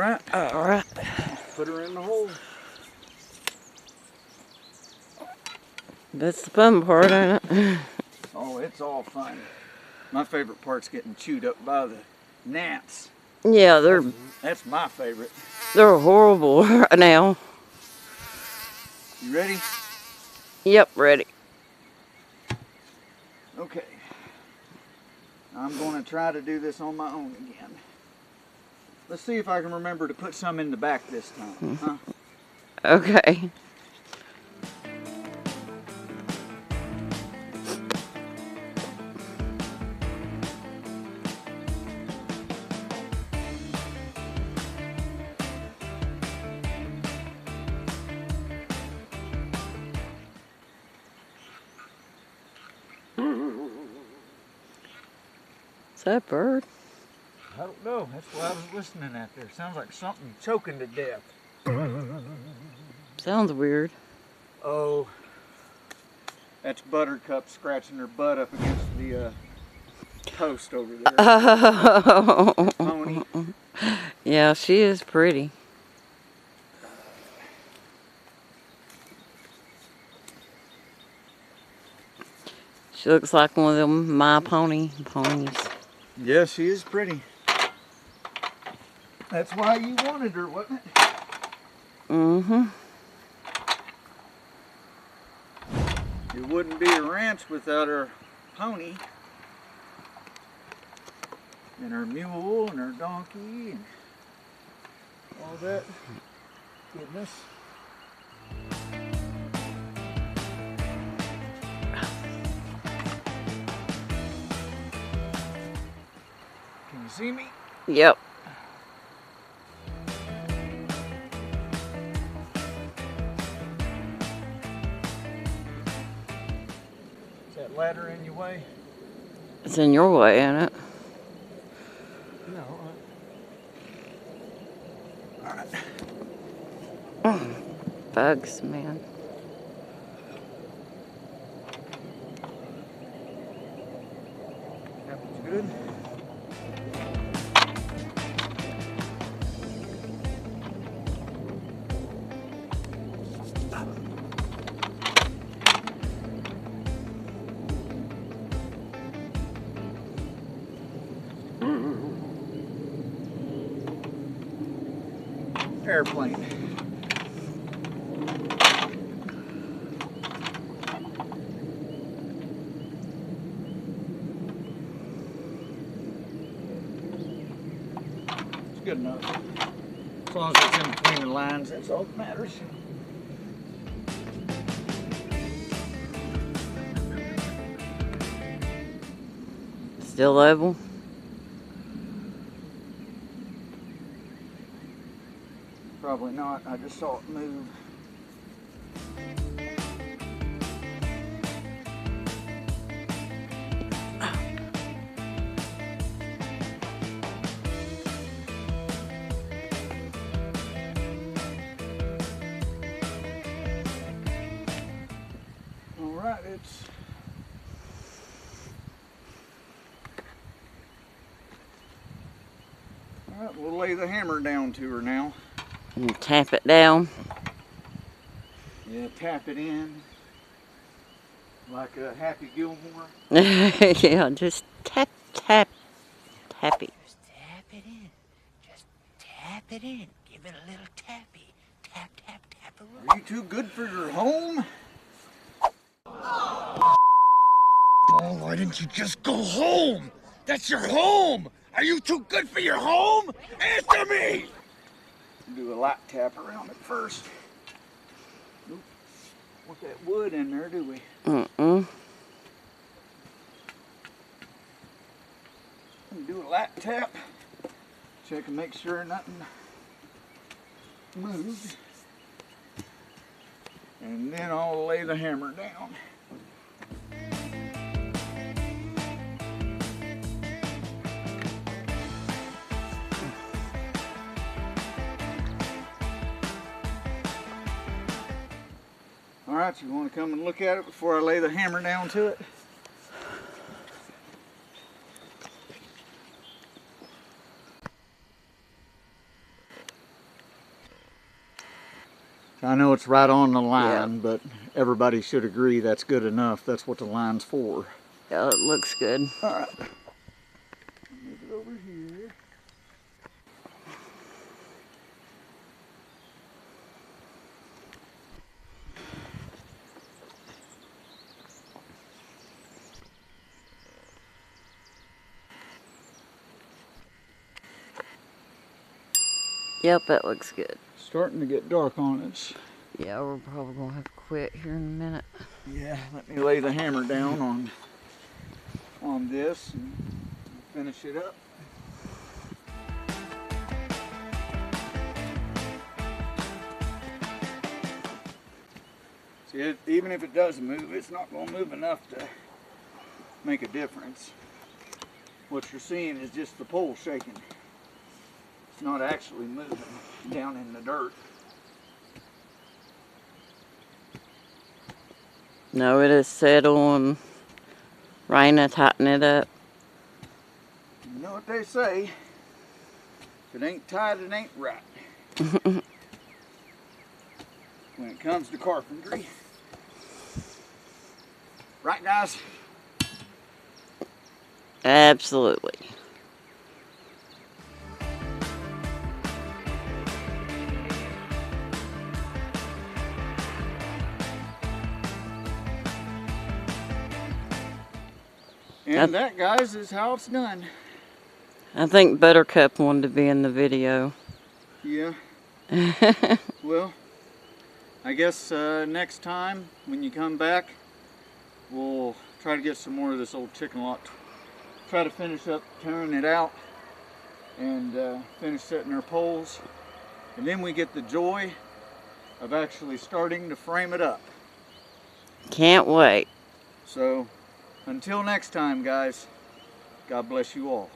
right? All right. Put her in the hole. That's the fun part, ain't it? Oh, it's all fun. My favorite part's getting chewed up by the gnats. Yeah, That's my favorite. they're horrible right now. You ready? Yep, ready. Okay. I'm going to try to do this on my own again. Let's see if I can remember to put some in the back this time. Huh? Okay. Is that a bird? I don't know. That's what I was listening at there. Sounds like something choking to death. Sounds weird. Oh, that's Buttercup scratching her butt up against the post over there. Oh. Pony. Yeah, she is pretty. She looks like one of them My Pony ponies. Yeah, she is pretty. That's why you wanted her, wasn't it? Mm-hmm. It wouldn't be a ranch without her pony. And her mule and her donkey and all that goodness. Can you see me? Yep. Is that ladder in your way? It's in your way, ain't it? No. Alright. Bugs, man. That was good. Airplane. It's good enough. As long as it's in between the lines, that's all that matters. Still level? Probably not. I just saw it move. All right, it's all right. We'll lay the hammer down to her now. And tap it down. Yeah, tap it in like a Happy Gilmore. Yeah, just tap, tap, tap it. Just tap it in. Just tap it in. Give it a little tappy. Tap, tap, tap. Are you too good for your home? Oh, why didn't you just go home? That's your home. Are you too good for your home? Answer me. Do a light tap around it first. Nope. Want that wood in there, do we? Mm-mm. Do a light tap. Check and make sure nothing moved. And then I'll lay the hammer down. All right, you want to come and look at it before I lay the hammer down to it? I know it's right on the line, but everybody should agree that's good enough. That's what the line's for. Yeah, it looks good. All right. Move it over here. Yep, that looks good. Starting to get dark on us. Yeah, we're probably gonna have to quit here in a minute. Yeah, let me lay the hammer down on this and finish it up. See, even if it does move, it's not going to move enough to make a difference. What you're seeing is just the pole shaking. It's not actually moving down in the dirt. No, it is settle and Raina tighten it up. You know what they say? If it ain't tight, it ain't right. When it comes to carpentry. Right, guys? Absolutely. And that, guys, is how it's done. I think Buttercup wanted to be in the video. Yeah. Well, I guess next time when you come back, we'll try to get some more of this old chicken lot. Try to finish up tearing it out and finish setting our poles. And then we get the joy of actually starting to frame it up. Can't wait. So, until next time, guys, God bless you all.